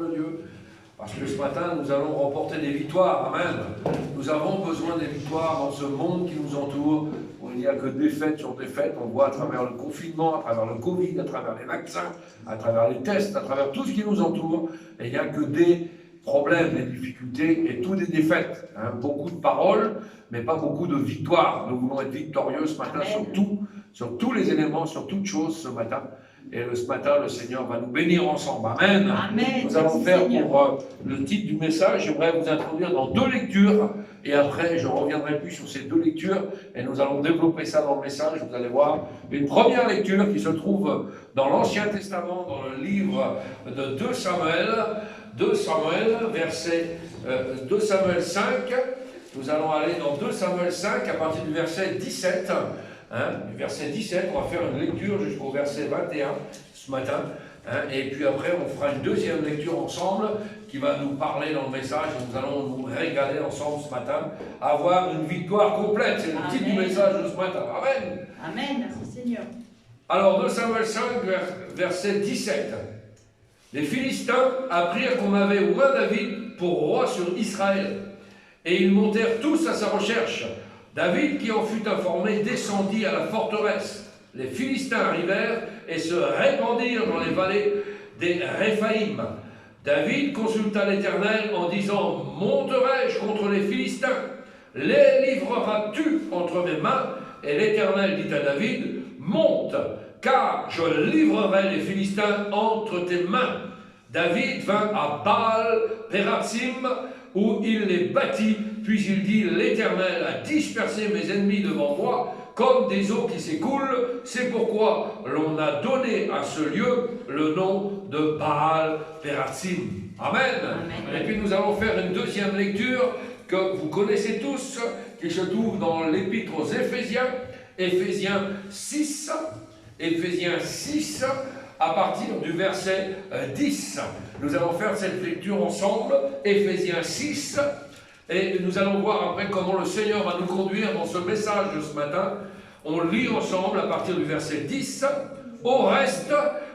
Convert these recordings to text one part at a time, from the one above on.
de Dieu. Parce que ce matin, nous allons remporter des victoires. Amen. Nous avons besoin des victoires dans ce monde qui nous entoure, où il n'y a que défaite sur défaite. On voit à travers le confinement, à travers le Covid, à travers les vaccins, à travers les tests, à travers tout ce qui nous entoure. Et il n'y a que des problèmes, des difficultés et tout des défaites. Beaucoup de paroles, mais pas beaucoup de victoires. Nous voulons être victorieux ce matin sur tous les éléments, sur toutes choses ce matin. Et ce matin, le Seigneur va nous bénir ensemble. Amen. Amen. Nous allons faire pour le titre du message, j'aimerais vous introduire dans 2 lectures. Et après, je ne reviendrai plus sur ces 2 lectures. Et nous allons développer ça dans le message. Vous allez voir une première lecture qui se trouve dans l'Ancien Testament, dans le livre de 2 Samuel. 2 Samuel, verset 2 Samuel 5. Nous allons aller dans 2 Samuel 5 à partir du verset 17. Du verset 17, on va faire une lecture jusqu'au verset 21 ce matin. Et puis après, on fera une deuxième lecture ensemble qui va nous parler dans le message. Nous allons nous régaler ensemble ce matin, avoir une victoire complète. C'est le titre du message de ce matin. Amen. Amen, merci Seigneur. Alors, 2 Samuel 5, verset 17. Les Philistins apprirent qu'on avait oint David pour roi sur Israël. Et ils montèrent tous à sa recherche. David, qui en fut informé, descendit à la forteresse. Les Philistins arrivèrent et se répandirent dans les vallées des Réphaïm. David consulta l'Éternel en disant « Monterai-je contre les Philistins? Les livreras-tu entre mes mains ?» Et l'Éternel dit à David « Monte, car je livrerai les Philistins entre tes mains. » David vint à Baal-Pératsim, où il les battit, puis il dit « L'Éternel a dispersé mes ennemis devant moi, comme des eaux qui s'écoulent. C'est pourquoi l'on a donné à ce lieu le nom de Baal-Pératsim. » Amen. Amen. Et puis nous allons faire une deuxième lecture que vous connaissez tous, qui se trouve dans l'Épître aux Éphésiens, Éphésiens 6, Éphésiens 6, à partir du verset 10. Nous allons faire cette lecture ensemble, Éphésiens 6, et nous allons voir après comment le Seigneur va nous conduire dans ce message de ce matin. On lit ensemble à partir du verset 10. « Au reste,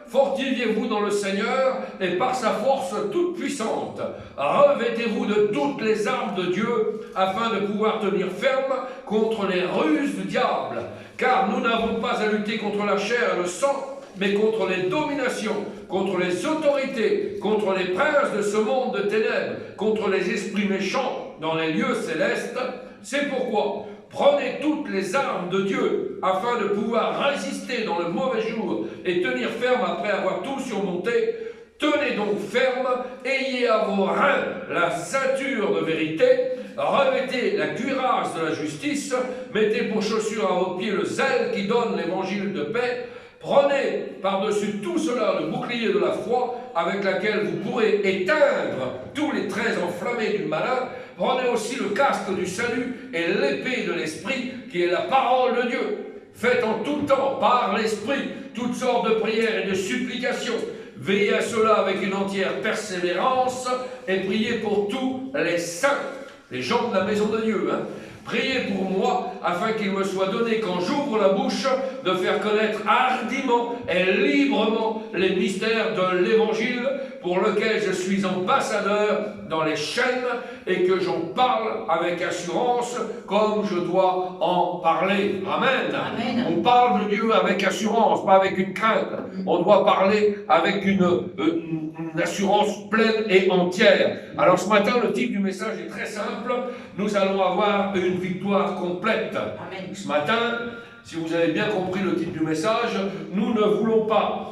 fortifiez-vous dans le Seigneur et par sa force toute puissante. Revêtez-vous de toutes les armes de Dieu afin de pouvoir tenir ferme contre les ruses du diable. Car nous n'avons pas à lutter contre la chair et le sang, mais contre les dominations, contre les autorités, contre les princes de ce monde de ténèbres, contre les esprits méchants dans les lieux célestes. C'est pourquoi prenez toutes les armes de Dieu afin de pouvoir résister dans le mauvais jour et tenir ferme après avoir tout surmonté. Tenez donc ferme, ayez à vos reins la ceinture de vérité, revêtez la cuirasse de la justice, mettez pour chaussure à vos pieds le zèle qui donne l'évangile de paix. Prenez par-dessus tout cela le bouclier de la foi avec laquelle vous pourrez éteindre tous les traits enflammés du malin. Prenez aussi le casque du salut et l'épée de l'esprit qui est la parole de Dieu. Faites en tout temps par l'esprit toutes sortes de prières et de supplications. Veillez à cela avec une entière persévérance et priez pour tous les saints, les gens de la maison de Dieu. Priez pour moi, afin qu'il me soit donné, quand j'ouvre la bouche, de faire connaître hardiment et librement les mystères de l'Évangile, pour lequel je suis ambassadeur dans les chaînes, et que j'en parle avec assurance, comme je dois en parler. Amen. Amen. On parle de Dieu avec assurance, pas avec une crainte. On doit parler avec une assurance pleine et entière. Alors ce matin, le titre du message est très simple. Nous allons avoir une victoire complète. Amen. Ce matin, si vous avez bien compris le titre du message, nous ne voulons pas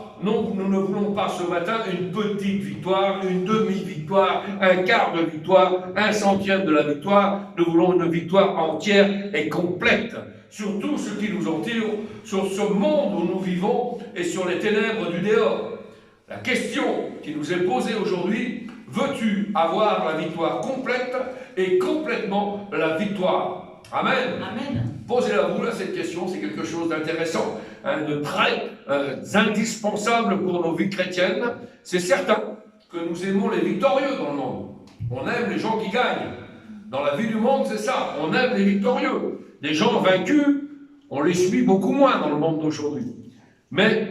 ce matin une petite victoire, une demi-victoire, un quart de victoire, un centième de la victoire. Nous voulons une victoire entière et complète sur tout ce qui nous entoure, sur ce monde où nous vivons et sur les ténèbres du dehors. La question qui nous est posée aujourd'hui, veux-tu avoir la victoire complète et complètement la victoire? Amen. Amen. Posez-la vous là cette question, c'est quelque chose d'intéressant, de très indispensable pour nos vies chrétiennes. C'est certain que nous aimons les victorieux dans le monde. On aime les gens qui gagnent. Dans la vie du monde, c'est ça, on aime les victorieux. Les gens vaincus, on les suit beaucoup moins dans le monde d'aujourd'hui. Mais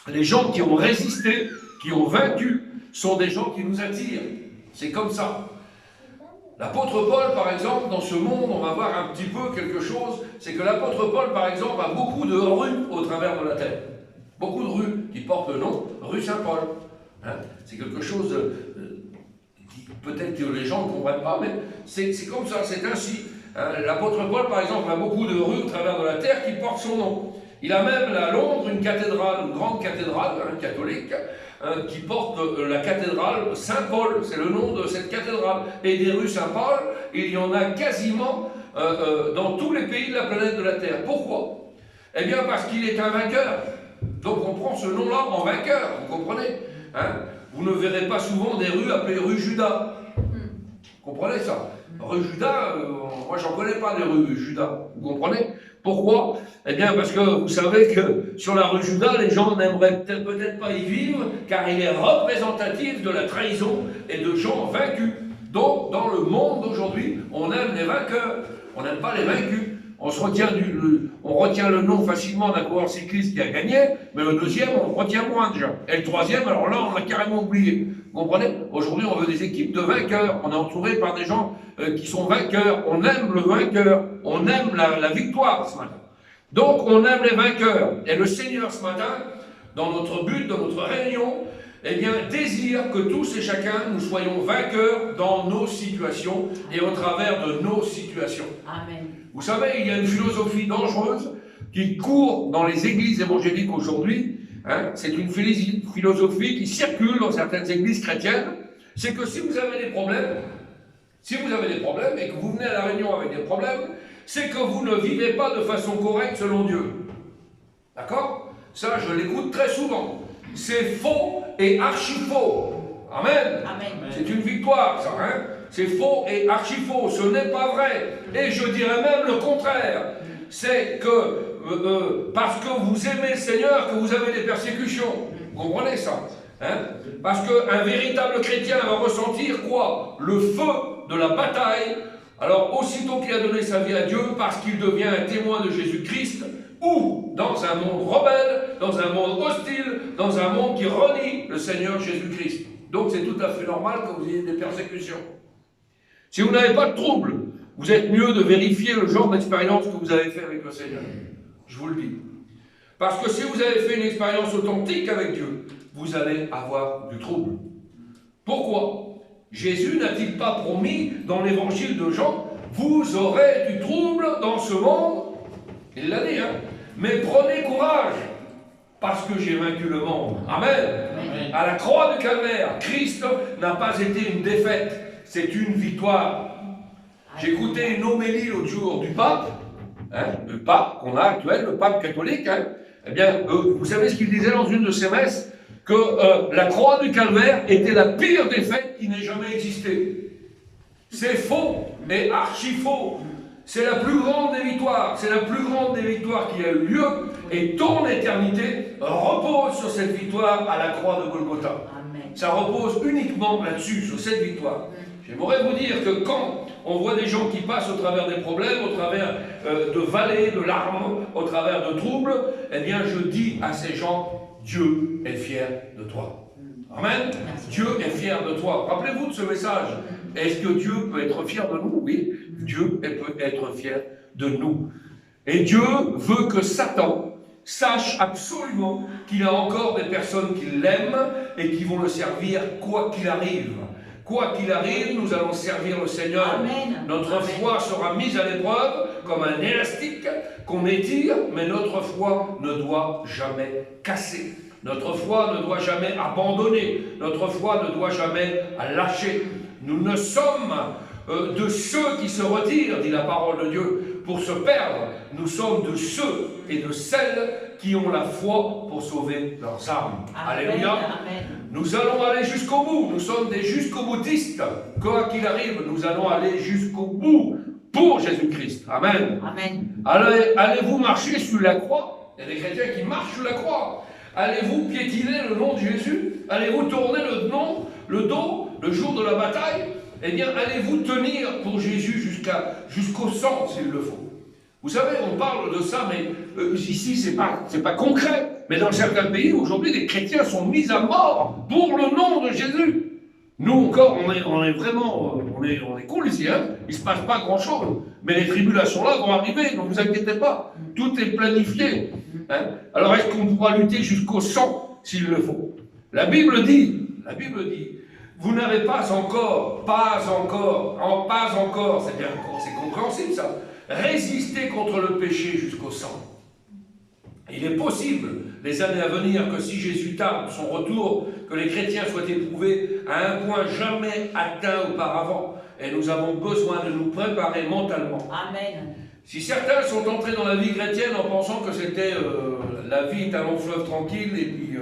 les gens qui ont résisté, qui ont vaincu, sont des gens qui nous attirent. C'est comme ça. L'apôtre Paul, par exemple, dans ce monde, on va voir un petit peu quelque chose, c'est que l'apôtre Paul, par exemple, a beaucoup de rues au travers de la terre. Beaucoup de rues qui portent le nom rue Saint-Paul. Hein, c'est quelque chose, peut-être que les gens ne comprennent pas, mais c'est comme ça, c'est ainsi. Hein, l'apôtre Paul, par exemple, a beaucoup de rues au travers de la terre qui portent son nom. Il a même à Londres une cathédrale, une grande cathédrale catholique, qui porte la cathédrale Saint-Paul, c'est le nom de cette cathédrale. Et des rues Saint-Paul, il y en a quasiment dans tous les pays de la planète de la Terre. Pourquoi? Eh bien parce qu'il est un vainqueur. Donc on prend ce nom-là en vainqueur, vous comprenez, hein? Vous ne verrez pas souvent des rues appelées rue Judas. Vous comprenez ça? Rue Judas, moi j'en connais pas des rues Judas, vous comprenez? Pourquoi? Eh bien parce que vous savez que sur la rue Judas, les gens n'aimeraient peut-être pas y vivre, car il est représentatif de la trahison et de gens vaincus. Donc dans le monde d'aujourd'hui, on aime les vainqueurs, on n'aime pas les vaincus. On retient le nom facilement d'un coureur cycliste qui a gagné, mais le deuxième, on le retient moins déjà. Et le troisième, alors là, on l'a carrément oublié. Vous comprenez? Aujourd'hui, on veut des équipes de vainqueurs. On est entouré par des gens qui sont vainqueurs. On aime le vainqueur. On aime la victoire ce matin. Donc, on aime les vainqueurs. Et le Seigneur, ce matin, dans notre but, dans notre réunion, eh bien, désire que tous et chacun, nous soyons vainqueurs dans nos situations et au travers de nos situations. Amen. Vous savez, il y a une philosophie dangereuse qui court dans les églises évangéliques aujourd'hui. Hein, c'est une philosophie qui circule dans certaines églises chrétiennes. C'est que si vous avez des problèmes et que vous venez à la réunion avec des problèmes, c'est que vous ne vivez pas de façon correcte selon Dieu. D'accord? Ça, je l'écoute très souvent. C'est faux et archi-faux. Amen. Amen. C'est une victoire, ça. Hein? C'est faux et archi-faux. Ce n'est pas vrai. Et je dirais même le contraire. C'est que parce que vous aimez le Seigneur, que vous avez des persécutions. Vous comprenez ça? Hein? Parce qu'un véritable chrétien va ressentir quoi? Le feu de la bataille. Alors, aussitôt qu'il a donné sa vie à Dieu, parce qu'il devient un témoin de Jésus-Christ, ou dans un monde rebelle, dans un monde hostile, dans un monde qui renie le Seigneur Jésus-Christ. Donc c'est tout à fait normal que vous ayez des persécutions. Si vous n'avez pas de trouble, vous êtes mieux de vérifier le genre d'expérience que vous avez fait avec le Seigneur. Je vous le dis. Parce que si vous avez fait une expérience authentique avec Dieu, vous allez avoir du trouble. Pourquoi? Jésus n'a-t-il pas promis dans l'évangile de Jean, vous aurez du trouble dans ce monde? Il l'a dit, hein? Mais prenez courage, parce que j'ai vaincu le monde. Amen. Amen. À la croix du Calvaire, Christ n'a pas été une défaite, c'est une victoire. J'ai écouté une homélie l'autre jour du pape, hein, le pape qu'on a actuel, le pape catholique. Hein, eh bien, vous savez ce qu'il disait dans une de ses messes? Que la croix du Calvaire était la pire défaite qui n'ait jamais existé. C'est faux et archi faux. C'est la plus grande des victoires. C'est la plus grande des victoires qui a eu lieu. Et ton éternité repose sur cette victoire à la croix de Golgotha. Amen. Ça repose uniquement là-dessus, sur cette victoire. J'aimerais vous dire que quand on voit des gens qui passent au travers des problèmes, au travers de vallées, de larmes, au travers de troubles, eh bien je dis à ces gens, Dieu est fier de toi. Amen. Dieu est fier de toi. Rappelez-vous de ce message. Est-ce que Dieu peut être fier de nous? Oui, Dieu peut être fier de nous. Et Dieu veut que Satan sache absolument qu'il a encore des personnes qui l'aiment et qui vont le servir quoi qu'il arrive. Quoi qu'il arrive, nous allons servir le Seigneur. Amen. Notre Amen. Foi sera mise à l'épreuve comme un élastique qu'on étire, mais notre foi ne doit jamais casser. Notre foi ne doit jamais abandonner. Notre foi ne doit jamais lâcher. Nous ne sommes de ceux qui se retirent, dit la parole de Dieu, pour se perdre. Nous sommes de ceux et de celles qui ont la foi pour sauver leurs âmes. Amen. Alléluia. Amen. Nous allons aller jusqu'au bout. Nous sommes des jusqu'au-boutistes. Quoi qu'il arrive, nous allons aller jusqu'au bout pour Jésus-Christ. Amen. Amen. Allez-vous marcher sur la croix? Il y a des chrétiens qui marchent sur la croix. Allez-vous piétiner le nom de Jésus? Allez-vous tourner le dos, le jour de la bataille? Eh bien, allez-vous tenir pour Jésus jusqu'au sang, s'il le faut? Vous savez, on parle de ça, mais ici, c'est pas concret. Mais dans certains pays, aujourd'hui, les chrétiens sont mis à mort pour le nom de Jésus. Nous encore, on est vraiment, on est cool ici, hein. Il ne se passe pas grand-chose. Mais les tribulations-là vont arriver, ne vous inquiétez pas. Tout est planifié. Hein. Alors est-ce qu'on pourra lutter jusqu'au sang s'il le faut? La Bible dit, vous n'avez pas encore, c'est-à-dire c'est compréhensible ça, résister contre le péché jusqu'au sang. Il est possible, les années à venir, que si Jésus tarde son retour, que les chrétiens soient éprouvés à un point jamais atteint auparavant. Et nous avons besoin de nous préparer mentalement. Amen. Si certains sont entrés dans la vie chrétienne en pensant que c'était la vie est un long fleuve tranquille et puis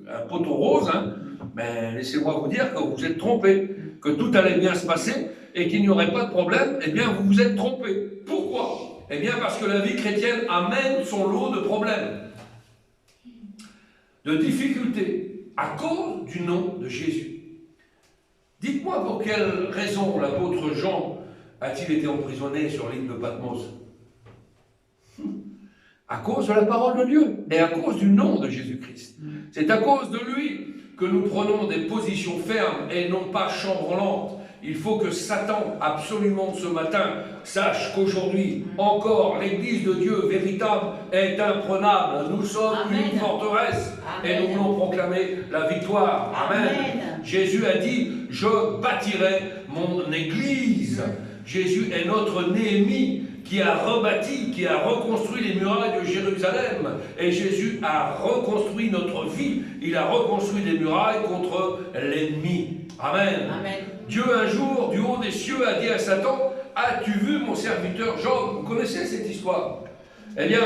un poteau rose, hein, mais laissez-moi vous dire que vous êtes trompés, que tout allait bien se passer et qu'il n'y aurait pas de problème, eh bien vous vous êtes trompés. Pourquoi? Eh bien parce que la vie chrétienne amène son lot de problèmes, de difficultés, à cause du nom de Jésus. Dites-moi pour quelle raison l'apôtre Jean a-t-il été emprisonné sur l'île de Patmos? À cause de la parole de Dieu et à cause du nom de Jésus-Christ. C'est à cause de lui que nous prenons des positions fermes et non pas chambrelantes. Il faut que Satan, absolument ce matin, sache qu'aujourd'hui, encore, l'Église de Dieu véritable est imprenable. Nous sommes une forteresse et nous voulons proclamer la victoire. Amen. Jésus a dit, je bâtirai mon Église. Jésus est notre Néhémie qui a rebâti, qui a reconstruit les murailles de Jérusalem. Et Jésus a reconstruit notre vie. Il a reconstruit des murailles contre l'ennemi. Amen. Amen. Dieu un jour, du haut des cieux, a dit à Satan, as-tu vu mon serviteur Job? Vous connaissez cette histoire? Eh bien,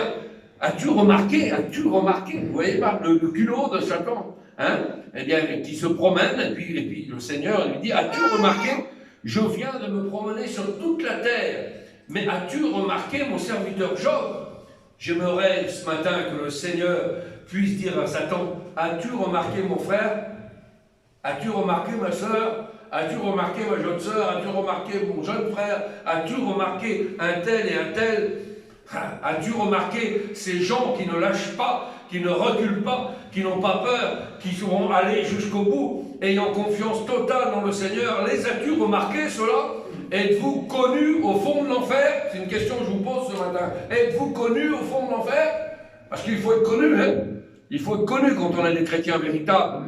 as-tu remarqué, vous voyez pas, le culot de Satan, hein? Eh bien, qui se promène, et puis le Seigneur lui dit, as-tu remarqué, je viens de me promener sur toute la terre, mais as-tu remarqué mon serviteur Job? J'aimerais ce matin que le Seigneur puisse dire à Satan, as-tu remarqué mon frère? As-tu remarqué ma soeur? As-tu remarqué ma jeune sœur? As-tu remarqué mon jeune frère? As-tu remarqué un tel et un tel? As-tu remarqué ces gens qui ne lâchent pas, qui ne reculent pas, qui n'ont pas peur, qui seront allés jusqu'au bout, ayant confiance totale dans le Seigneur? Les as-tu remarqués, cela? Êtes-vous connus au fond de l'enfer? C'est une question que je vous pose ce matin. Êtes-vous connus au fond de l'enfer? Parce qu'il faut être connu, hein? Il faut être connu quand on est des chrétiens véritables.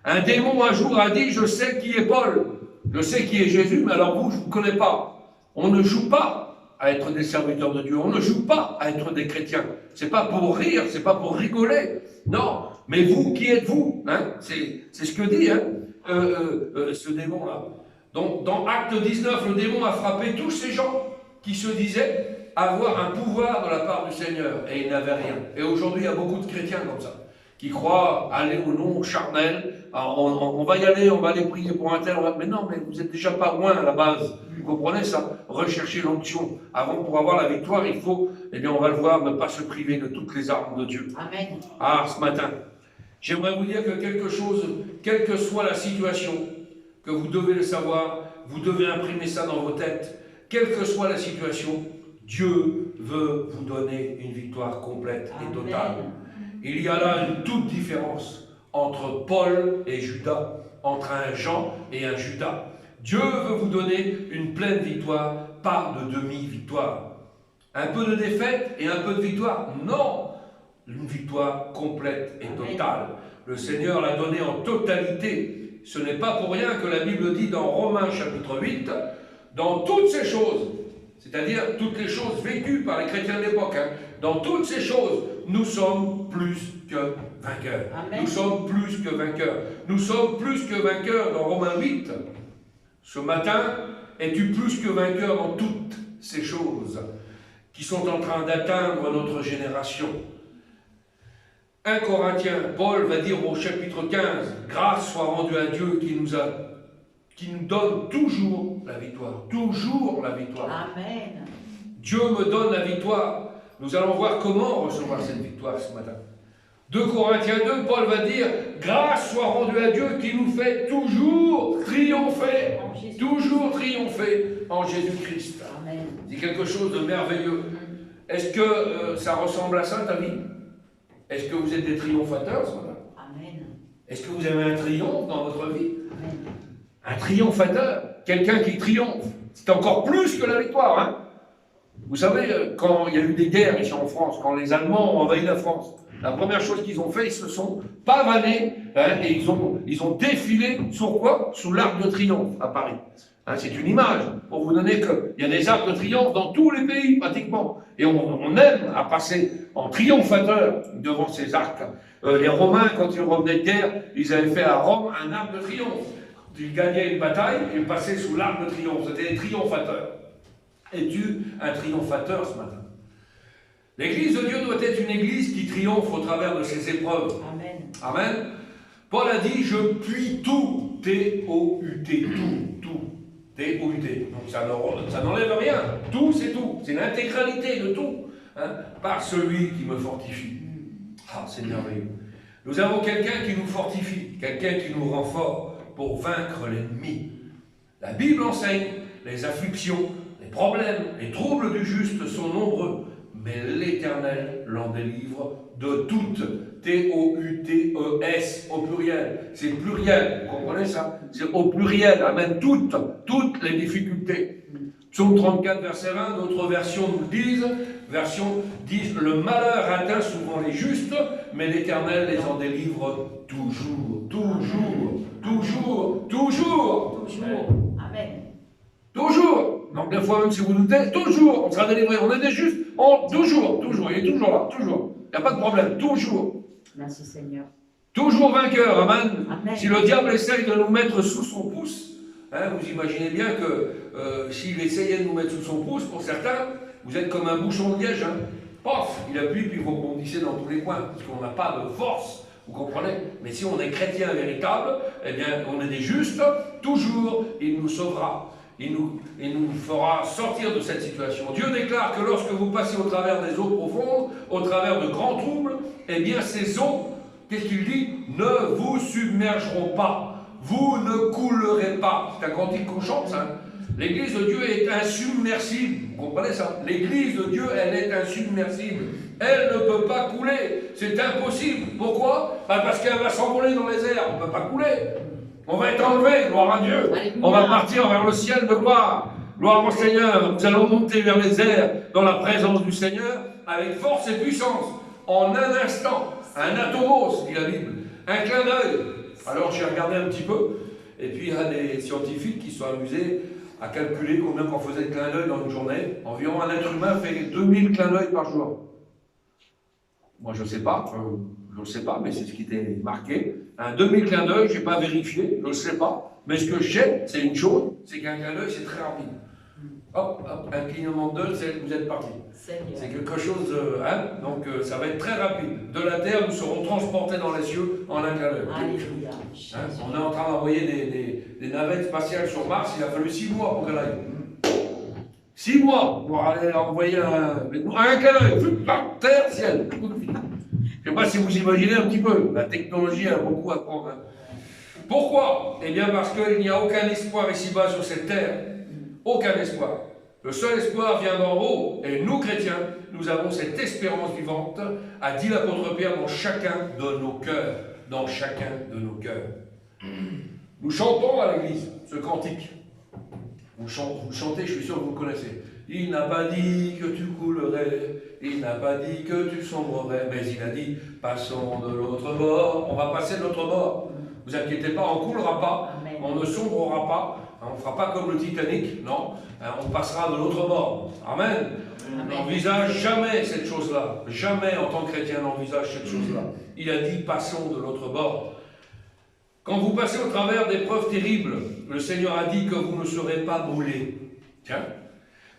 Un démon un jour a dit, je sais qui est Paul, je sais qui est Jésus, mais alors vous, je ne vous connais pas. On ne joue pas à être des serviteurs de Dieu, on ne joue pas à être des chrétiens. C'est pas pour rire, c'est pas pour rigoler. Non, mais vous, qui êtes-vous, hein? C'est ce que dit hein, ce démon-là. Donc, dans Acte 19, le démon a frappé tous ces gens qui se disaient avoir un pouvoir de la part du Seigneur, et ils n'avaient rien. Et aujourd'hui, il y a beaucoup de chrétiens comme ça, qui croient aller au nom charnel. Alors, on va y aller, on va aller prier pour un tel, mais non, mais vous n'êtes déjà pas loin à la base. Vous comprenez ça? Rechercher l'onction. Avant, pour avoir la victoire, il faut, eh bien, on va le voir, ne pas se priver de toutes les armes de Dieu. Amen. Ah, ce matin, j'aimerais vous dire que quelque chose, quelle que soit la situation, que vous devez le savoir, vous devez imprimer ça dans vos têtes, quelle que soit la situation, Dieu veut vous donner une victoire complète et totale. Amen. Il y a là une toute différence entre Paul et Judas, entre un Jean et un Judas. Dieu veut vous donner une pleine victoire, pas de demi-victoire. Un peu de défaite et un peu de victoire? Non, une victoire complète et totale. Le Seigneur l'a donné en totalité. Ce n'est pas pour rien que la Bible dit dans Romains chapitre 8, dans toutes ces choses, c'est-à-dire toutes les choses vécues par les chrétiens de l'époque, hein, dans toutes ces choses, nous sommes plus que vainqueurs. Amen. Nous sommes plus que vainqueurs. Nous sommes plus que vainqueurs dans Romains 8. Ce matin, es-tu plus que vainqueur dans toutes ces choses qui sont en train d'atteindre notre génération? 1 Corinthiens, Paul va dire au chapitre 15, grâce soit rendue à Dieu qui nous donne toujours la victoire. Toujours la victoire. Amen. Dieu me donne la victoire. Nous allons voir comment recevoir cette victoire ce matin. 2 Corinthiens 2, Paul va dire, grâce soit rendue à Dieu qui nous fait toujours triompher. Toujours triompher en Jésus-Christ. C'est quelque chose de merveilleux. Est-ce que ça ressemble à ça ta vie? Est-ce que vous êtes des triomphateurs ce matin? Amen. Est-ce que vous avez un triomphe dans votre vie? Amen. Un triomphateur, quelqu'un qui triomphe, c'est encore plus que la victoire. Hein? Vous savez, quand il y a eu des guerres ici en France, quand les Allemands ont envahi la France, la première chose qu'ils ont fait, ils se sont pavanés hein, et ils ont défilé sur quoi? Sous l'Arc de Triomphe à Paris. Hein, c'est une image pour vous donner qu'il y a des arcs de triomphe dans tous les pays pratiquement. Et on aime à passer en triomphateur devant ces arcs. Les Romains, quand ils revenaient de guerre, ils avaient fait à Rome un arc de triomphe. Ils gagnaient une bataille et passaient sous l'arc de triomphe. C'était des triomphateurs. Es-tu un triomphateur ce matin? L'église de Dieu doit être une église qui triomphe au travers de ses épreuves. Amen. Amen. Paul a dit, je puis tout, T-O-U-T, tout, T-O-U-T. Donc ça n'enlève rien. Tout, c'est tout. C'est l'intégralité de tout. Hein, par celui qui me fortifie. Ah, c'est merveilleux. Nous avons quelqu'un qui nous fortifie, quelqu'un qui nous rend fort pour vaincre l'ennemi. La Bible enseigne les afflictions, les problèmes, les troubles du juste sont nombreux, mais l'Éternel l'en délivre de toutes. T-O-U-T-E-S au pluriel. C'est pluriel, vous comprenez ça? C'est au pluriel, amène toutes les difficultés. Psaume 34, verset 20, d'autres versions nous disent, le malheur atteint souvent les justes, mais l'Éternel les en délivre toujours, toujours, toujours, toujours. Toujours. Amen. Toujours. Donc des fois, même si vous doutez, toujours, on sera délivré. On est des justes, toujours, il est toujours là, toujours. Il n'y a pas de problème, toujours. Merci Seigneur. Toujours vainqueur, amen. Amen. Si le diable essaye de nous mettre sous son pouce, hein, vous imaginez bien que s'il essayait de nous mettre sous son pouce, pour certains, vous êtes comme un bouchon de liège. Hein. Pof, il appuie, puis vous rebondissez dans tous les coins, parce qu'on n'a pas de force, vous comprenez? Mais si on est chrétien véritable, eh bien, on est des justes, toujours, il nous sauvera. Il nous fera sortir de cette situation. Dieu déclare que lorsque vous passez au travers des eaux profondes, au travers de grands troubles, eh bien ces eaux, qu'est-ce qu'il dit? Ne vous submergeront pas. Vous ne coulerez pas. C'est un cantique qu'on chante, ça. L'église de Dieu est insubmersible. Vous comprenez ça? L'église de Dieu, elle est insubmersible. Elle ne peut pas couler. C'est impossible. Pourquoi? Parce qu'elle va s'envoler dans les airs. On ne peut pas couler. On va être enlevé, gloire à Dieu. On va partir vers le ciel de gloire. Gloire au Seigneur. Nous allons monter vers les airs dans la présence du Seigneur avec force et puissance. En un instant, un atomos, dit la Bible, un clin d'œil. Alors j'ai regardé un petit peu, et puis il y a des scientifiques qui se sont amusés à calculer combien qu'on faisait de clin d'œil dans une journée. Environ un être humain fait 2000 clins d'œil par jour. Moi je ne sais pas, mais c'est ce qui était marqué. Un 2000 clins d'œil, je n'ai pas vérifié, je ne sais pas. Mais ce que je sais, c'est une chose, c'est qu'un clin d'œil, c'est très rapide. Hop, hop, un clignement d'œil, vous êtes parti. C'est quelque chose, hein, donc ça va être très rapide. De la terre, nous serons transportés dans les cieux en un clin d'œil. Alléluia. Hein, on est en train d'envoyer des navettes spatiales sur Mars, il a fallu 6 mois pour qu'elle aille. 6 mois pour aller envoyer un clin d'œil. Terre, ciel. Je ne sais pas si vous imaginez un petit peu. La technologie a beaucoup à prendre. Hein. Pourquoi? Eh bien parce qu'il n'y a aucun espoir ici-bas sur cette terre. Aucun espoir. Le seul espoir vient d'en haut. Et nous, chrétiens, nous avons cette espérance vivante, a dit l'apôtre Pierre, dans chacun de nos cœurs. Dans chacun de nos cœurs. Nous chantons à l'église ce cantique. Vous chantez, je suis sûr que vous le connaissez. Il n'a pas dit que tu coulerais, il n'a pas dit que tu sombrerais, mais il a dit, passons de l'autre bord. On va passer de l'autre bord. Vous inquiétez pas, on ne coulera pas, on ne sombrera pas, on ne fera pas comme le Titanic, non, on passera de l'autre bord. Amen. On n'envisage jamais cette chose-là. Jamais en tant que chrétien, on n'envisage cette chose-là. Il a dit, passons de l'autre bord. Quand vous passez au travers d'épreuves terribles, le Seigneur a dit que vous ne serez pas brûlés. Tiens.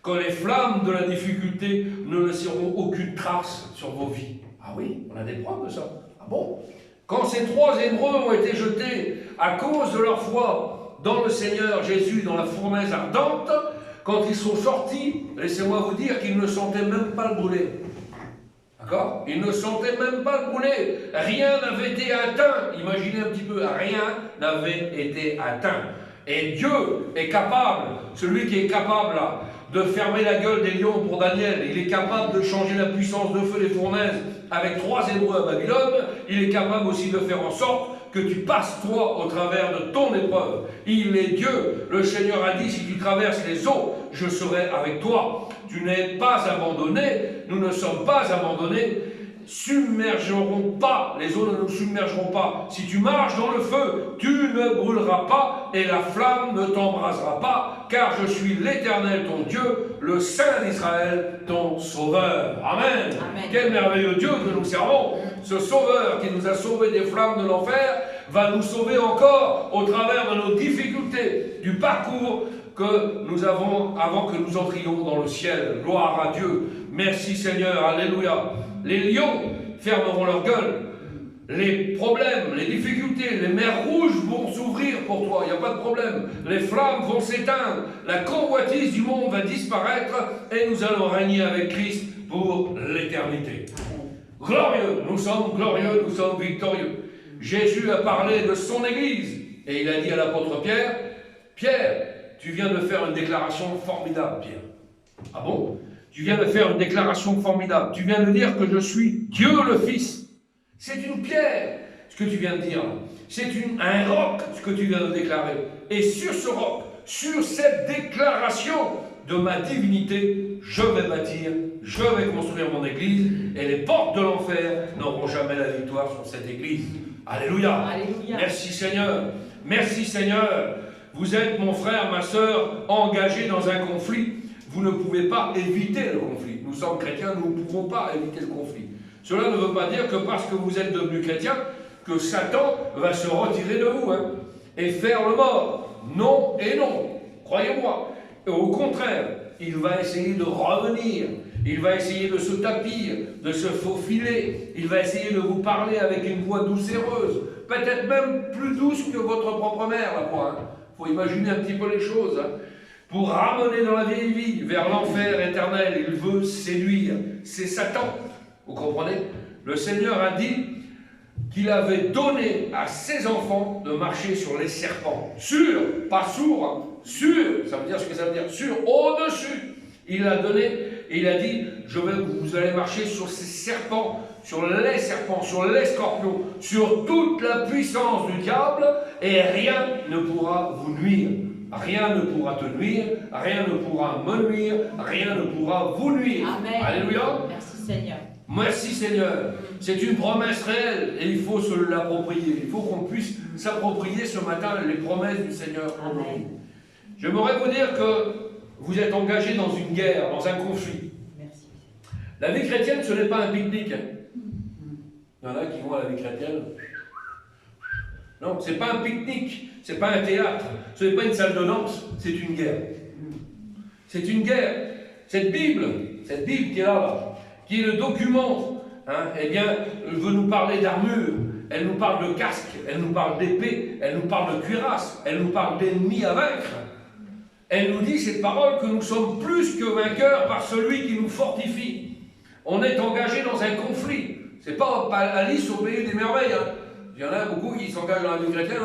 Quand les flammes de la difficulté ne laisseront aucune trace sur vos vies. Ah oui, on a des preuves de ça. Ah bon? Quand ces 3 Hébreux ont été jetés à cause de leur foi dans le Seigneur Jésus, dans la fournaise ardente, quand ils sont sortis, laissez-moi vous dire qu'ils ne sentaient même pas le brûler. D'accord? Ils ne sentaient même pas le brûler. Rien n'avait été atteint. Imaginez un petit peu, rien n'avait été atteint. Et Dieu est capable, celui qui est capable là, de fermer la gueule des lions pour Daniel, il est capable de changer la puissance de feu des fournaises avec 3 Hébreux à Babylone, il est capable aussi de faire en sorte que tu passes toi au travers de ton épreuve. Il est Dieu. Le Seigneur a dit, si tu traverses les eaux, je serai avec toi. Tu n'es pas abandonné, nous ne sommes pas abandonnés. Submergeront pas, les eaux ne nous submergeront pas. Si tu marches dans le feu, tu ne brûleras pas et la flamme ne t'embrasera pas, car je suis l'Éternel ton Dieu, le Saint d'Israël, ton Sauveur. Amen. Amen. Quel merveilleux Dieu que nous servons. Ce Sauveur qui nous a sauvés des flammes de l'enfer va nous sauver encore au travers de nos difficultés, du parcours que nous avons avant que nous entrions dans le ciel. Gloire à Dieu. Merci Seigneur. Alléluia. Les lions fermeront leur gueule. Les problèmes, les difficultés, les mers rouges vont s'ouvrir pour toi, il n'y a pas de problème. Les flammes vont s'éteindre, la convoitise du monde va disparaître et nous allons régner avec Christ pour l'éternité. Glorieux, nous sommes victorieux. Jésus a parlé de son Église et il a dit à l'apôtre Pierre, Pierre, tu viens de faire une déclaration formidable, Pierre. Ah bon? Tu viens de faire une déclaration formidable. Tu viens de dire que je suis Dieu le Fils. C'est une pierre, ce que tu viens de dire. C'est un roc, ce que tu viens de déclarer. Et sur ce roc, sur cette déclaration de ma divinité, je vais bâtir, je vais construire mon église, et les portes de l'enfer n'auront jamais la victoire sur cette église. Alléluia. Alléluia. Merci Seigneur. Merci Seigneur. Vous êtes, mon frère, ma sœur, engagés dans un conflit. Vous ne pouvez pas éviter le conflit. Nous sommes chrétiens, nous ne pouvons pas éviter le conflit. Cela ne veut pas dire que parce que vous êtes devenu chrétien, que Satan va se retirer de vous et faire le mort. Non et non. Croyez-moi. Au contraire, il va essayer de revenir. Il va essayer de se tapir, de se faufiler. Il va essayer de vous parler avec une voix doucereuse. Peut-être même plus douce que votre propre mère, la voix. Il faut imaginer un petit peu les choses. Pour ramener dans la vieille vie, vers l'enfer éternel, il veut séduire. C'est Satan. Vous comprenez? Le Seigneur a dit qu'il avait donné à ses enfants de marcher sur les serpents. Sur, pas sourd, sur, ça veut dire ce que ça veut dire, sur, au-dessus. Il a donné et il a dit, vous allez marcher sur ces serpents, sur les scorpions, sur toute la puissance du diable et rien ne pourra vous nuire. Rien ne pourra te nuire, rien ne pourra me nuire, rien ne pourra vous nuire. Amen. Alléluia. Merci Seigneur. Merci Seigneur. C'est une promesse réelle et il faut se l'approprier. Il faut qu'on puisse s'approprier ce matin les promesses du Seigneur. Amen. J'aimerais vous dire que vous êtes engagés dans une guerre, dans un conflit. Merci. La vie chrétienne, ce n'est pas un pique-nique. Il y en a qui vont à la vie chrétienne. Non, ce n'est pas un pique-nique, ce n'est pas un théâtre, ce n'est pas une salle de danse, c'est une guerre. C'est une guerre. Cette Bible qui est là, qui est le document, eh bien, veut nous parler d'armure, elle nous parle de casque, elle nous parle d'épée, elle nous parle de cuirasse, elle nous parle d'ennemis à vaincre. Elle nous dit cette parole que nous sommes plus que vainqueurs par celui qui nous fortifie. On est engagé dans un conflit. Ce n'est pas Alice au pays des merveilles. Il y en a beaucoup qui s'engagent dans la vie chrétienne.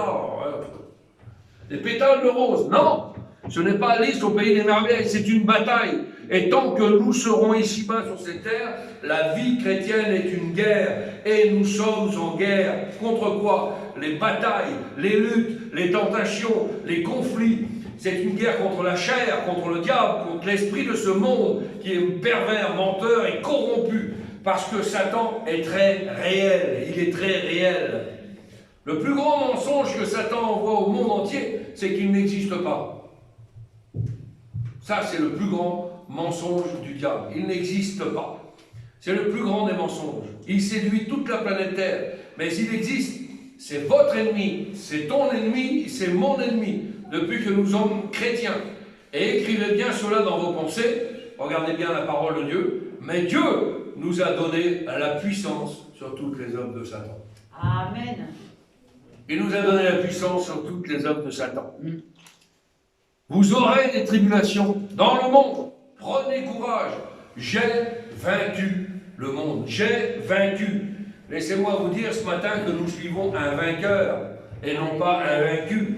Des pétales de rose. Non, ce n'est pas Alice au pays des merveilles, c'est une bataille. Et tant que nous serons ici-bas sur cette terre, la vie chrétienne est une guerre. Et nous sommes en guerre. Contre quoi? Les batailles, les luttes, les tentations, les conflits. C'est une guerre contre la chair, contre le diable, contre l'esprit de ce monde qui est pervers, menteur et corrompu. Parce que Satan est très réel. Il est très réel. Le plus grand mensonge que Satan envoie au monde entier, c'est qu'il n'existe pas. Ça, c'est le plus grand mensonge du diable. Il n'existe pas. C'est le plus grand des mensonges. Il séduit toute la planète Terre. Mais il existe. C'est votre ennemi, c'est ton ennemi, c'est mon ennemi, depuis que nous sommes chrétiens. Et écrivez bien cela dans vos pensées. Regardez bien la parole de Dieu. Mais Dieu nous a donné la puissance sur toutes les œuvres de Satan. Amen. Il nous a donné la puissance sur toutes les œuvres de Satan. Vous aurez des tribulations dans le monde. Prenez courage. J'ai vaincu le monde. J'ai vaincu. Laissez-moi vous dire ce matin que nous suivons un vainqueur et non pas un vaincu.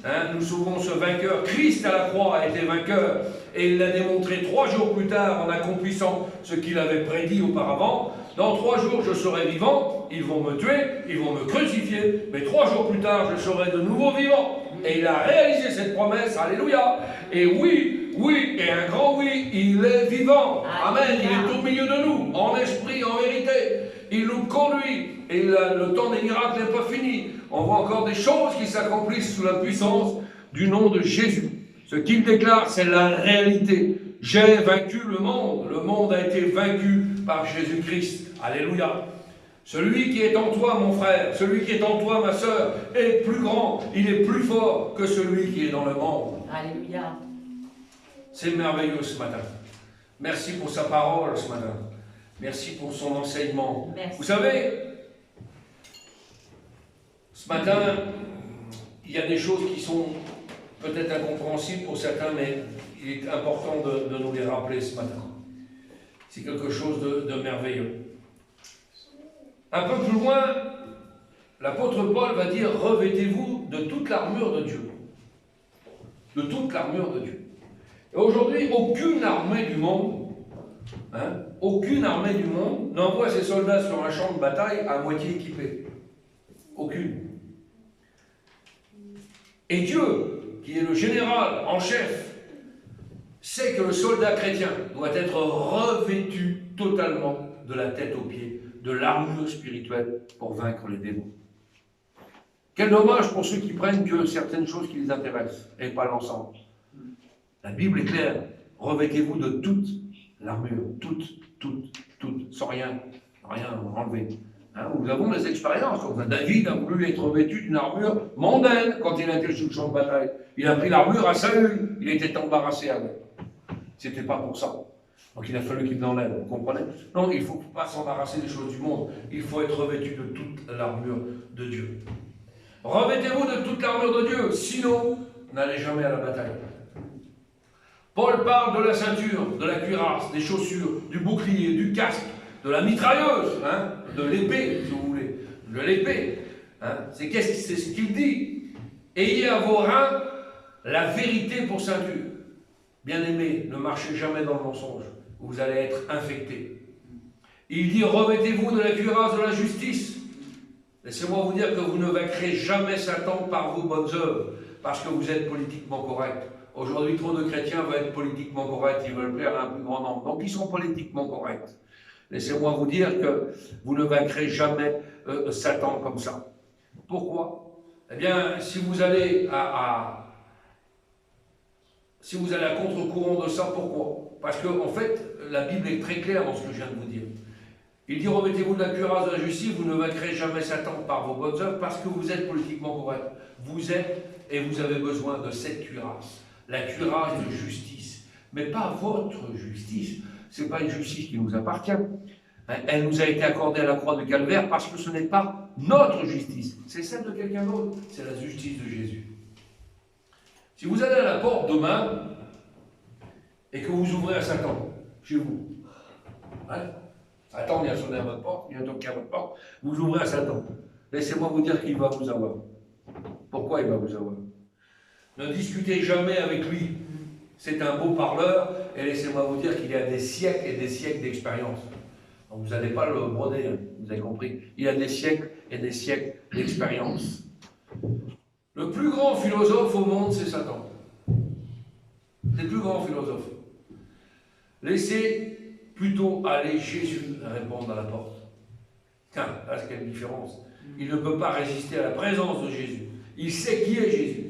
hein, nous sauvons ce vainqueur. Christ à la croix a été vainqueur et il l'a démontré 3 jours plus tard en accomplissant ce qu'il avait prédit auparavant. Dans 3 jours, je serai vivant, ils vont me tuer, ils vont me crucifier, mais 3 jours plus tard, je serai de nouveau vivant. Et il a réalisé cette promesse, alléluia. Et oui, oui, et un grand oui, il est vivant. Amen, il est au milieu de nous, en esprit, en vérité. Il nous conduit, et le temps des miracles n'est pas fini. On voit encore des choses qui s'accomplissent sous la puissance du nom de Jésus. Ce qu'il déclare, c'est la réalité. J'ai vaincu le monde a été vaincu par Jésus-Christ. Alléluia. Celui qui est en toi, mon frère, celui qui est en toi, ma sœur, est plus grand, il est plus fort que celui qui est dans le monde. Alléluia. C'est merveilleux ce matin. Merci pour sa parole ce matin. Merci pour son enseignement. Merci. Vous savez, ce matin, il y a des choses qui sont peut-être incompréhensibles pour certains, mais il est important de nous les rappeler ce matin. C'est quelque chose de merveilleux. Un peu plus loin, l'apôtre Paul va dire « Revêtez-vous de toute l'armure de Dieu ». De toute l'armure de Dieu. Et aujourd'hui, aucune armée du monde, aucune armée du monde n'envoie ses soldats sur un champ de bataille à moitié équipés. Aucune. Et Dieu, qui est le général en chef, sait que le soldat chrétien doit être revêtu totalement de la tête aux pieds de l'armure spirituelle pour vaincre les démons. Quel dommage pour ceux qui prennent que certaines choses qui les intéressent et pas l'ensemble. La Bible est claire. Revêtez-vous de toute l'armure, toute, sans rien enlever. Nous avons des expériences. David a voulu être revêtu d'une armure mondaine quand il a été sur le champ de bataille. Il a pris l'armure à Saül. Il était embarrassé avec. C'était pas pour ça. Donc il a fallu qu'il l'enlève, vous comprenez? Non, il ne faut pas s'embarrasser des choses du monde. Il faut être revêtu de toute l'armure de Dieu. Revêtez-vous de toute l'armure de Dieu, sinon, n'allez jamais à la bataille. Paul parle de la ceinture, de la cuirasse, des chaussures, du bouclier, du casque, de la mitrailleuse, de l'épée, si vous voulez, de l'épée. C'est ce qu'il dit. Ayez à vos reins la vérité pour ceinture. Bien-aimés, ne marchez jamais dans le mensonge. Vous allez être infectés. Il dit, revêtez-vous de la cuirasse de la justice. Laissez-moi vous dire que vous ne vaincrez jamais Satan par vos bonnes œuvres, parce que vous êtes politiquement correct. Aujourd'hui, trop de chrétiens veulent être politiquement corrects, ils veulent plaire à un plus grand nombre. Donc, ils sont politiquement corrects. Laissez-moi vous dire que vous ne vaincrez jamais Satan comme ça. Pourquoi? Eh bien, si vous allez à contre-courant de ça, pourquoi? Parce qu'en fait, la Bible est très claire dans ce que je viens de vous dire. Il dit, revêtez-vous de la cuirasse de la justice, vous ne vaincrez jamais Satan par vos bonnes œuvres, parce que vous êtes politiquement correct. Vous êtes, et vous avez besoin de cette cuirasse. La cuirasse de justice. Mais pas votre justice. Ce n'est pas une justice qui nous appartient. Elle nous a été accordée à la croix de Calvaire parce que ce n'est pas notre justice. C'est celle de quelqu'un d'autre. C'est la justice de Jésus. Si vous allez à la porte demain et que vous ouvrez à Satan, chez vous, Satan vient sonner à votre porte, vient toquer à votre porte, vous ouvrez à Satan. Laissez-moi vous dire qu'il va vous avoir. Pourquoi il va vous avoir? Ne discutez jamais avec lui. C'est un beau parleur, et laissez-moi vous dire qu'il y a des siècles et des siècles d'expérience. Donc vous n'allez pas le broder, vous avez compris. Il y a des siècles et des siècles d'expérience. Le plus grand philosophe au monde, c'est Satan. C'est le plus grand philosophe. Laissez plutôt aller Jésus répondre à la porte. Tiens, là, c'est quelle différence. Il ne peut pas résister à la présence de Jésus. Il sait qui est Jésus.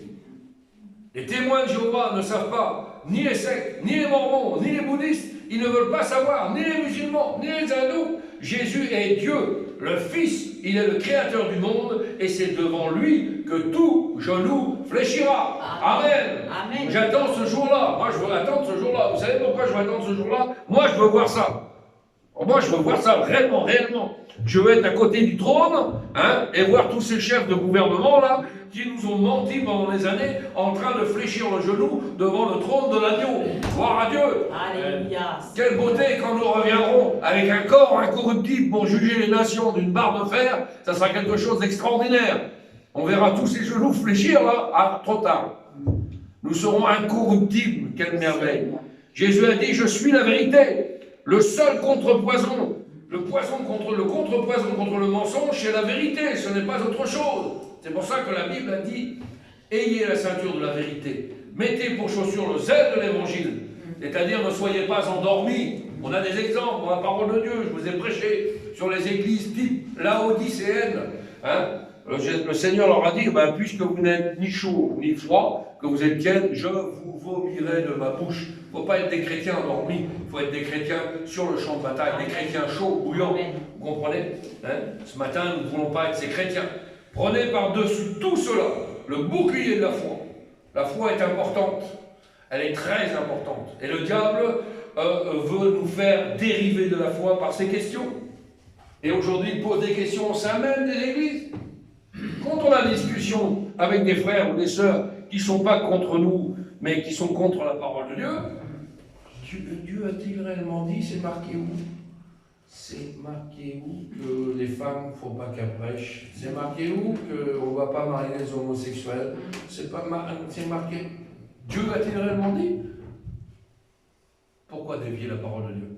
Les témoins de Jéhovah ne savent pas, ni les sectes, ni les mormons, ni les bouddhistes, ils ne veulent pas savoir, ni les musulmans, ni les hindous. Jésus est Dieu, le Fils, il est le Créateur du monde, et c'est devant lui que tout genou fléchira. Amen. Amen. J'attends ce jour-là. Moi, je veux attendre ce jour-là. Vous savez pourquoi je veux attendre ce jour-là? Moi, je veux voir ça. Moi, je veux voir ça réellement. Je veux être à côté du trône, et voir tous ces chefs de gouvernement, là, qui nous ont menti pendant des années, en train de fléchir le genou devant le trône de l'agneau. Gloire à Dieu. Alléluia. Quelle beauté quand nous reviendrons avec un corps incorruptible pour juger les nations d'une barre de fer, ça sera quelque chose d'extraordinaire. On verra tous ces genoux fléchir là, trop tard. Nous serons incorruptibles, quelle merveille. Jésus a dit, je suis la vérité, le seul contrepoison. Le poison contre le contrepoison contre le mensonge, c'est la vérité, ce n'est pas autre chose. C'est pour ça que la Bible a dit, ayez la ceinture de la vérité, mettez pour chaussure le zèle de l'évangile, c'est-à-dire ne soyez pas endormis. On a des exemples dans la parole de Dieu, je vous ai prêché sur les églises type laodicéennes. Le Seigneur leur a dit, puisque vous n'êtes ni chaud ni froid, que vous êtes tiède, je vous vomirai de ma bouche. Il ne faut pas être des chrétiens endormis, il faut être des chrétiens sur le champ de bataille, des chrétiens chauds, bouillants. Vous comprenez? Ce matin, nous ne voulons pas être ces chrétiens. Prenez par-dessus tout cela le bouclier de la foi. La foi est importante, elle est très importante. Et le diable veut nous faire dériver de la foi par ces questions. Et aujourd'hui, il pose des questions au sein même des églises. Quand on a des discussions avec des frères ou des sœurs qui ne sont pas contre nous, mais qui sont contre la parole de Dieu, Dieu a-t-il réellement dit, c'est marqué où? C'est marqué où que les femmes, il ne faut pas qu'elles prêchent? C'est marqué où qu'on ne va pas marier les homosexuels? C'est marqué. Dieu a-t-il réellement dit? Pourquoi dévier la parole de Dieu?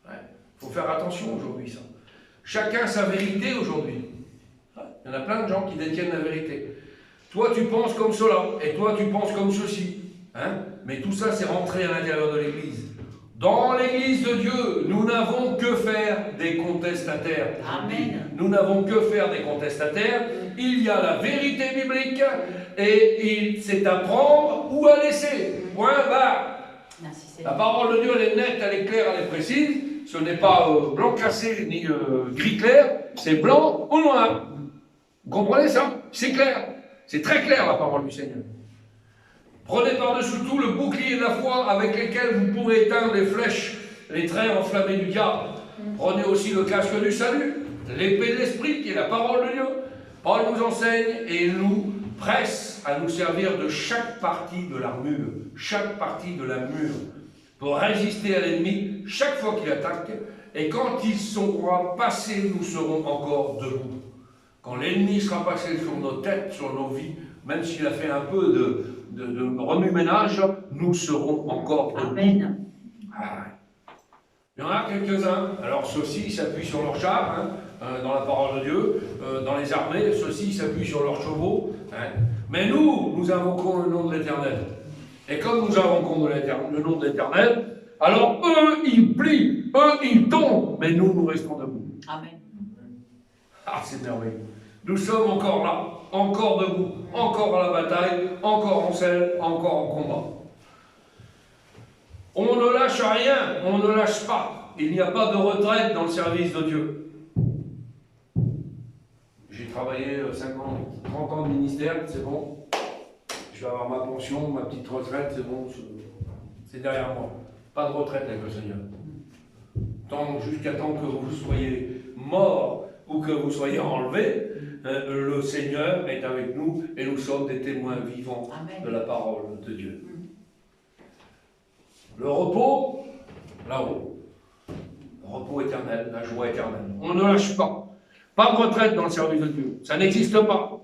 Il faut faire attention aujourd'hui, ça. Chacun sa vérité aujourd'hui. Il y en a plein de gens qui détiennent la vérité. Toi, tu penses comme cela, et toi, tu penses comme ceci. Mais tout ça, c'est rentré à l'intérieur de l'Église. Dans l'Église de Dieu, nous n'avons que faire des contestataires. Amen. Nous n'avons que faire des contestataires. Il y a la vérité biblique, et c'est à prendre ou à laisser. Point barre. La parole de Dieu, elle est nette, elle est claire, elle est précise. Ce n'est pas blanc cassé ni gris clair, c'est blanc ou noir. Vous comprenez ça? C'est clair. C'est très clair la parole du Seigneur. Prenez par-dessus tout le bouclier de la foi avec lequel vous pourrez éteindre les flèches, les traits enflammés du diable. Prenez aussi le casque du salut, l'épée de l'esprit qui est la parole de Dieu. Paul nous enseigne et il nous presse à nous servir de chaque partie de l'armure, chaque partie de la mure, pour résister à l'ennemi chaque fois qu'il attaque. Et quand il sera passé, nous serons encore debout. Quand l'ennemi sera passé sur nos têtes, sur nos vies, même s'il a fait un peu de remue-ménage, nous serons encore debout. Amen. Il y en a quelques-uns, alors ceux-ci ils s'appuient sur leur char, dans la parole de Dieu, dans les armées, ceux-ci ils s'appuient sur leurs chevaux, mais nous invoquons le nom de l'Éternel. Et comme nous invoquons le nom de l'Éternel, alors eux ils plient, eux ils tombent, mais nous restons debout. Amen. Ah, c'est merveilleux. Nous sommes encore là, encore debout, encore à la bataille, encore en selle, encore en combat. On ne lâche rien, on ne lâche pas. Il n'y a pas de retraite dans le service de Dieu. J'ai travaillé 30 ans de ministère, c'est bon. Je vais avoir ma pension, ma petite retraite, c'est bon, c'est derrière moi. Pas de retraite avec le Seigneur. Jusqu'à temps que vous soyez mort ou que vous soyez enlevé, le Seigneur est avec nous et nous sommes des témoins vivants Amen. De la parole de Dieu. Le repos, là-haut. Le repos éternel, la joie éternelle. On ne lâche pas. Pas de retraite dans le service de Dieu. Ça n'existe pas.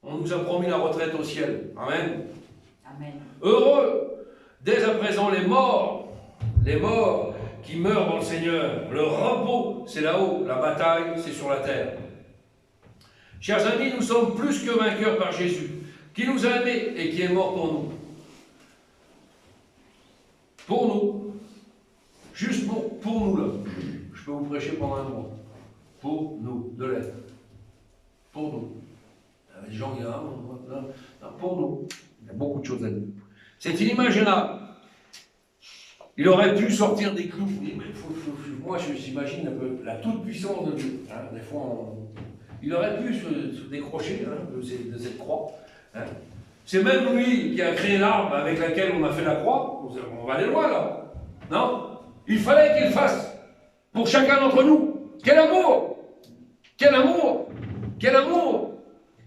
On nous a promis la retraite au ciel. Amen. Amen. Heureux, dès à présent, les morts qui meurent dans le Seigneur. Le repos, c'est là-haut. La bataille, c'est sur la terre. Chers amis, nous sommes plus que vainqueurs par Jésus, qui nous a aimés et qui est mort pour nous. Pour nous. Juste pour nous, là. Je peux vous prêcher pendant un mois. Pour nous, de l'aide. Pour nous. Il y a des gens qui disent, non, pour nous. Il y a beaucoup de choses à dire. C'est inimaginable. Il aurait pu sortir des clous. Mais moi, je j'imagine un peu la toute-puissance de Dieu. Des fois, il aurait pu se décrocher de cette croix. C'est même lui qui a créé l'arme avec laquelle on a fait la croix. On va aller loin, là. Non? Il fallait qu'il fasse pour chacun d'entre nous. Quel amour! Quel amour! Quel amour!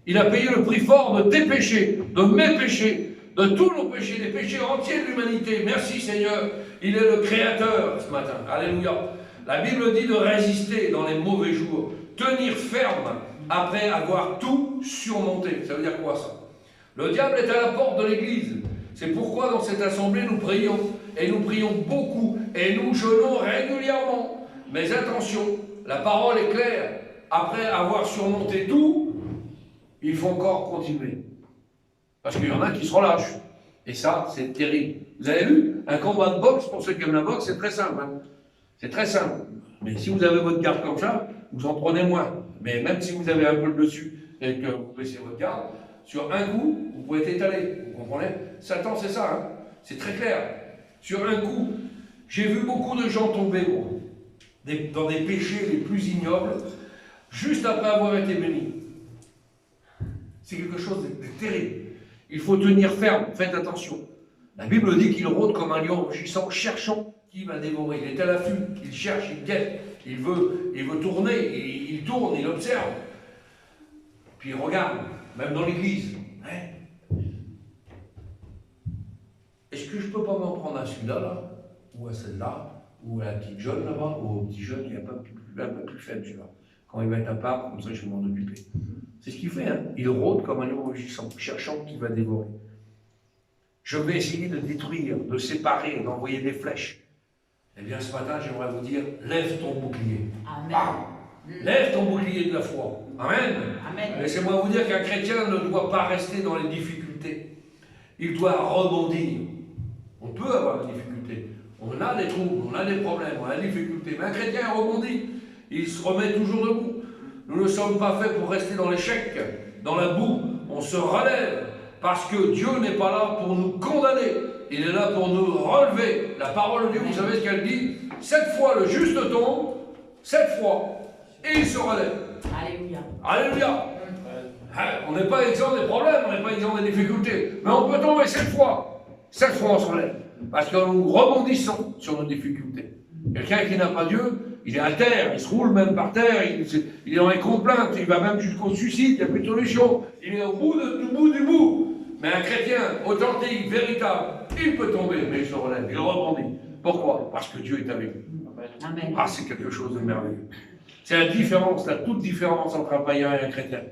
Il a payé le prix fort de tes péchés, de mes péchés, de tous nos péchés, des péchés entiers de l'humanité. Merci Seigneur. Il est le Créateur ce matin. Alléluia. La Bible dit de résister dans les mauvais jours, tenir ferme après avoir tout surmonté. Ça veut dire quoi ça? Le diable est à la porte de l'église. C'est pourquoi dans cette assemblée nous prions. Et nous prions beaucoup. Et nous jeûnons régulièrement. Mais attention, la parole est claire. Après avoir surmonté tout, il faut encore continuer. Parce qu'il y en a qui se relâchent. Et ça, c'est terrible. Vous avez vu, un combat de boxe, pour ceux qui aiment la boxe, c'est très simple. Hein. C'est très simple. Mais si vous avez votre garde comme ça, vous en prenez moins. Mais même si vous avez un peu le dessus et que vous baissez votre garde, sur un coup, vous pouvez être étalé. Vous comprenez? Satan, c'est ça. Hein. C'est très clair. Sur un coup, j'ai vu beaucoup de gens tomber dans des péchés les plus ignobles, juste après avoir été bénis. C'est quelque chose de terrible. Il faut tenir ferme, faites attention. La Bible dit qu'il rôde comme un lion rugissant, cherchant qui va dévorer. Il est à l'affût, il cherche, il guette, il veut tourner, il tourne, il observe. Puis il regarde, même dans l'église. Hein? Est-ce que je ne peux pas m'en prendre à celui-là, là, ou à celle-là, ou à la petite jeune là-bas, ou au petit jeune, il est un peu plus faible celui-là. Quand il va être à part, comme ça je vais m'en occuper. C'est ce qu'il fait, hein. Il rôde comme un lion rugissant, cherchant qui va dévorer. Je vais essayer de détruire, de séparer, d'envoyer des flèches. Eh bien, ce matin, j'aimerais vous dire, lève ton bouclier. Amen. Ah, lève ton bouclier de la foi. Amen. Amen. Laissez-moi vous dire qu'un chrétien ne doit pas rester dans les difficultés. Il doit rebondir. On peut avoir des difficultés. On a des troubles, on a des problèmes, on a des difficultés. Mais un chrétien rebondit. Il se remet toujours debout. Nous ne sommes pas faits pour rester dans l'échec, dans la boue. On se relève parce que Dieu n'est pas là pour nous condamner. Il est là pour nous relever. La parole de Dieu, vous savez ce qu'elle dit? 7 fois le juste tombe, 7 fois, et il se relève. Alléluia. Alléluia. On n'est pas exempt des problèmes, on n'est pas exempt des difficultés. Mais on peut tomber 7 fois. 7 fois on se relève. Parce que nous rebondissons sur nos difficultés. Quelqu'un qui n'a pas Dieu, il est à terre, il se roule même par terre, il est dans les complaintes, il va même jusqu'au suicide, il n'y a plus de solution. Il est au bout du bout. Mais un chrétien authentique, véritable, il peut tomber, mais il se relève, il rebondit. Pourquoi? Parce que Dieu est avec lui. Amen. Ah, c'est quelque chose de merveilleux. C'est la différence, la toute différence entre un païen et un chrétien.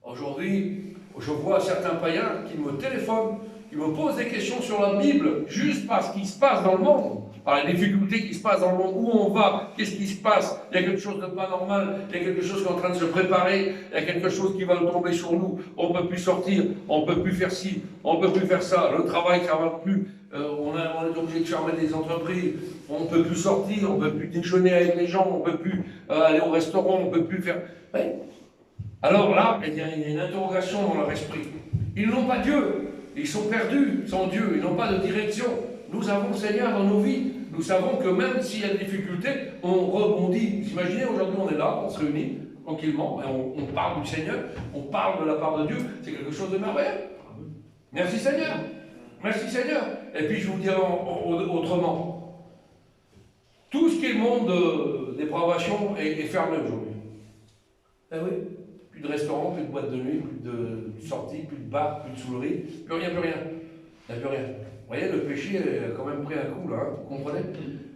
Aujourd'hui, je vois certains païens qui me téléphonent, qui me posent des questions sur la Bible, juste parce qu'il se passe dans le monde. Par les difficultés qui se passent dans le monde, où on va, qu'est-ce qui se passe, il y a quelque chose de pas normal, il y a quelque chose qui est en train de se préparer, il y a quelque chose qui va tomber sur nous, on ne peut plus sortir, on ne peut plus faire ci, on ne peut plus faire ça, le travail ça ne va plus, on est obligé de fermer des entreprises, on ne peut plus sortir, on ne peut plus déjeuner avec les gens, on ne peut plus aller au restaurant, on ne peut plus faire... Ouais. Alors là, il y a une interrogation dans leur esprit. Ils n'ont pas Dieu, ils sont perdus sans Dieu, ils n'ont pas de direction. Nous avons le Seigneur dans nos vies. Nous savons que même s'il y a des difficultés, on rebondit. Vous imaginez, aujourd'hui on est là, on se réunit tranquillement, et on parle du Seigneur, on parle de la part de Dieu. C'est quelque chose de merveilleux. Merci Seigneur. Merci Seigneur. Et puis je vous dirai autrement. Tout ce qui est monde de dépravation est fermé aujourd'hui. Eh oui. Plus de restaurants, plus de boîtes de nuit, plus de sorties, plus de bars, plus de souleries, plus rien, plus rien. Il n'y a plus rien. Vous voyez, le péché a quand même pris un coup, là, hein, vous comprenez?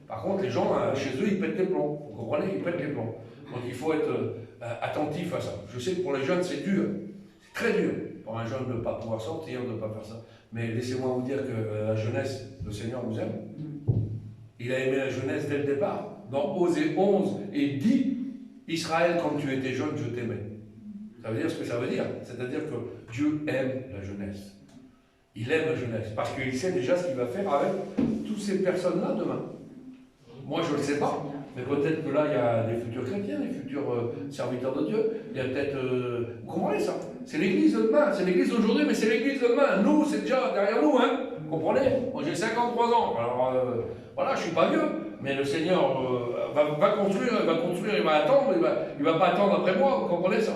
Par contre, les gens, chez eux, ils pètent les plombs. Vous comprenez? Ils pètent les plombs. Donc il faut être attentif à ça. Je sais que pour les jeunes, c'est dur. C'est très dur pour un jeune de ne pas pouvoir sortir, de ne pas faire ça. Mais laissez-moi vous dire que la jeunesse, le Seigneur vous aime. Il a aimé la jeunesse dès le départ. Dans Osée 11, il dit, Israël, quand tu étais jeune, je t'aimais. Ça veut dire ce que ça veut dire. C'est-à-dire que Dieu aime la jeunesse. Il aime la jeunesse, parce qu'il sait déjà ce qu'il va faire avec toutes ces personnes-là demain. Moi, je ne le sais pas, mais peut-être que là, il y a des futurs chrétiens, des futurs serviteurs de Dieu. Il y a peut-être... vous comprenez ça? C'est l'église de demain, c'est l'église d'aujourd'hui, mais c'est l'église de demain. Nous, c'est déjà derrière nous, hein? Vous comprenez? Moi, j'ai 53 ans, alors voilà, je ne suis pas vieux, mais le Seigneur va construire, il va attendre, il ne va pas attendre après moi, vous comprenez ça?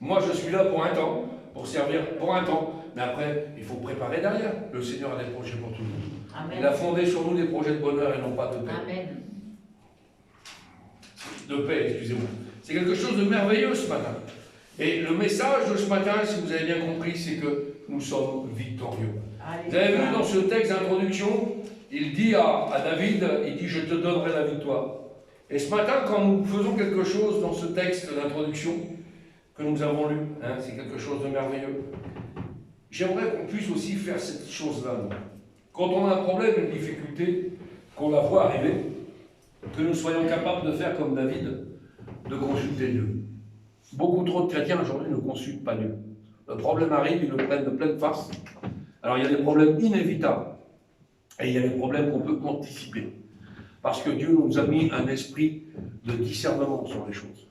Moi, je suis là pour un temps, pour servir pour un temps. Mais après, il faut préparer derrière. Le Seigneur a des projets pour tout le monde. Amen. Il a fondé sur nous des projets de bonheur et non pas de paix. Amen. De paix, excusez-moi. C'est quelque chose de merveilleux ce matin. Et le message de ce matin, si vous avez bien compris, c'est que nous sommes victorieux. Alléluia. Vous avez vu dans ce texte d'introduction, il dit à David, il dit « Je te donnerai la victoire ». Et ce matin, quand nous faisons quelque chose dans ce texte d'introduction, que nous avons lu, hein, c'est quelque chose de merveilleux. J'aimerais qu'on puisse aussi faire cette chose-là. Quand on a un problème, une difficulté, qu'on la voit arriver, que nous soyons capables de faire comme David, de consulter Dieu. Beaucoup trop de chrétiens aujourd'hui ne consultent pas Dieu. Le problème arrive, ils le prennent de pleine face. Alors il y a des problèmes inévitables et il y a des problèmes qu'on peut anticiper. Parce que Dieu nous a mis un esprit de discernement sur les choses.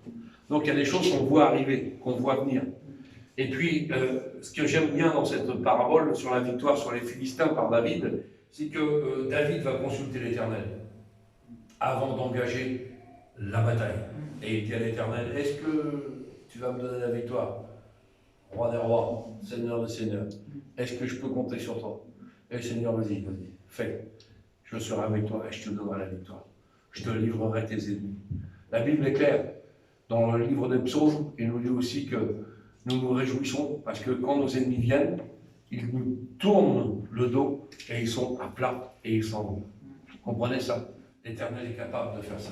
Donc il y a des choses qu'on voit arriver, qu'on voit venir. Et puis, ce que j'aime bien dans cette parabole sur la victoire sur les Philistins par David, c'est que David va consulter l'Éternel avant d'engager la bataille. Et il dit à l'Éternel, est-ce que tu vas me donner la victoire? Roi des rois, Seigneur des seigneurs, est-ce que je peux compter sur toi? Et Seigneur, vas-y, fais. Je serai avec toi et je te donnerai la victoire. Je te livrerai tes ennemis. La Bible est claire. Dans le livre des psaumes, il nous dit aussi que nous nous réjouissons parce que quand nos ennemis viennent, ils nous tournent le dos et ils sont à plat et ils s'en vont. Comprenez ça? L'Éternel est capable de faire ça.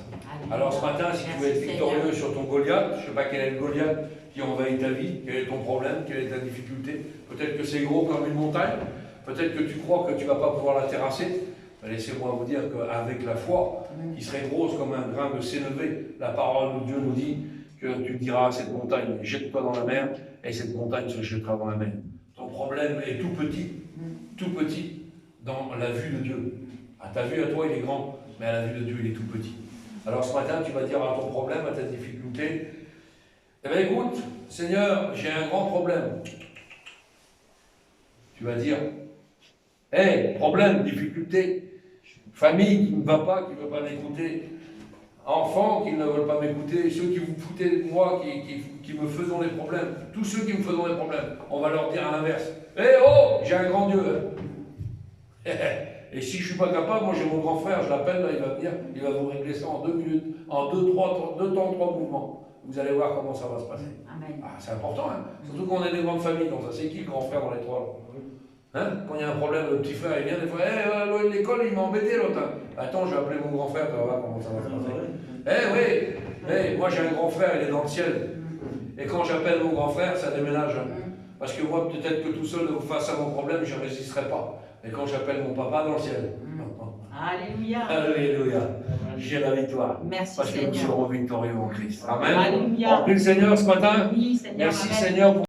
Alors ce matin, si tu veux être victorieux sur ton Goliath, je ne sais pas quel est le Goliath qui envahit ta vie, quel est ton problème, quelle est ta difficulté. Peut-être que c'est gros comme une montagne, peut-être que tu crois que tu ne vas pas pouvoir la terrasser. Laissez-moi vous dire qu'avec la foi, qui serait grosse comme un grain de sénévé, la parole de Dieu nous dit que tu diras à cette montagne, jette-toi dans la mer, et cette montagne se jettera dans la mer. Ton problème est tout petit dans la vue de Dieu. À ta vue, à toi, il est grand, mais à la vue de Dieu, il est tout petit. Alors ce matin, tu vas dire à ton problème, à ta difficulté, eh bien écoute, Seigneur, j'ai un grand problème. Tu vas dire, hé, problème, difficulté, famille qui ne va pas, qui ne veut pas m'écouter, enfants qui ne veulent pas m'écouter, ceux qui vous foutez de moi, qui me faisons des problèmes, tous ceux qui me faisons des problèmes, on va leur dire à l'inverse, hé oh, j'ai un grand Dieu. Et si je ne suis pas capable, moi j'ai mon grand frère, je l'appelle, là, il va venir, il va vous régler ça en 2 minutes, en 2 temps, 3 mouvements. Vous allez voir comment ça va se passer. Amen. Ah, c'est important, hein. Surtout qu'on est des grandes familles, donc ça c'est qui le grand frère dans les trois? Hein? Quand il y a un problème, le petit frère il vient des fois, l'école il m'a embêté l'autre. Attends, je vais appeler mon grand frère, tu vas voir comment ça va se passer. Oui, moi j'ai un grand frère, il est dans le ciel. Et quand j'appelle mon grand frère, ça déménage. Parce que moi, peut-être que tout seul, face à mon problème, je ne résisterai pas. Et quand j'appelle mon papa dans le ciel. Alléluia. Alléluia. J'ai la victoire. Merci parce Seigneur. que nous serons victorieux en Christ. Amen. Alléluia. On prie le Seigneur ce matin. Oui, Seigneur. Merci Amen. Seigneur.